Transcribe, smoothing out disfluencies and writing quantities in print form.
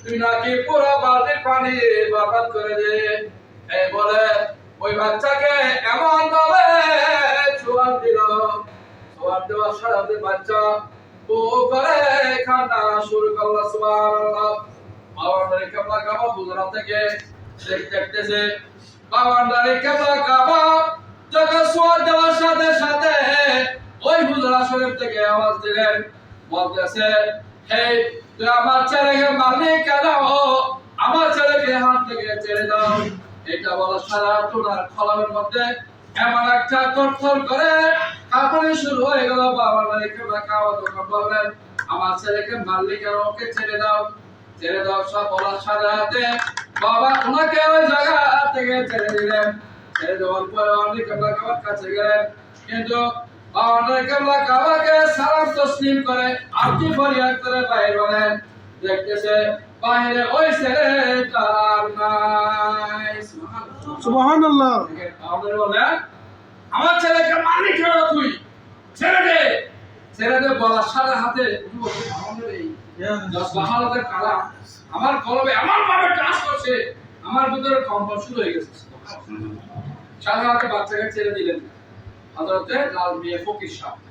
তুই নাকি পুরো বালতির পানি বরবাদ করে দে। এই বলে ওই বাচ্চাকে এমন ভাবে ছোঁয়ার দিল, ছোঁয়ার দেওয়ার সাথে বাচ্চা ও করে কান্না শুরু করলো। সুবহানাল্লাহ। বাবারে কেবলা কাবা হুজরা থেকে দেখতেছে, বাবারে কেবলা কাবা যখন ছোঁয়ার দেওয়ার সাথে সাথে ওই হুজরা শরীফ থেকে আওয়াজ দিলেন, বলতেছে, হে তুই আমার ছেলেকে মারলি কেন? আমার ছেলেকে হাত থেকে ছেড়ে দাও। এটা বলা সারা তোনার খলামের মধ্যে এমন একটা থরথর করে কাঁপুনি শুরু হয়ে গেল। বাবা মালিককে কাবা তখন বললেন, আমার ছেলেকে মারলি কেন? ওকে ছেড়ে দাও, ছেড়ে দাও। সব বলার সাথে সাথে বাবা ওনাকে ওই জায়গা থেকে ছেড়ে দিলেন। ছেড়ে দেওয়ার পরে অনেক কাবার কাছে গেলেন, কিন্তু কাবাকে সালাম তসলিম করে আরতি ফরিয়াদ করে বাইরে বলেন, দেখতেছে বাইরে ওই ছেলেটার নাই। সুবহানাল্লাহ। আমাদের বলেন, আমার ছেলেকে মারলি কেন তুই? ছেড়ে দে, ছেড়ে দে। বলার সাথে হাতে আমাদের এই সুবহানাল্লাহর কালাম আমার কলবে এমন ভাবে কাজ করছে, আমার ভিতরে কম্পন শুরু হয়ে গেছে। সাথে সাথে বাচ্চাকে ছেড়ে দিলেন হযরতে লাল মিয়া ফকির সাহেব।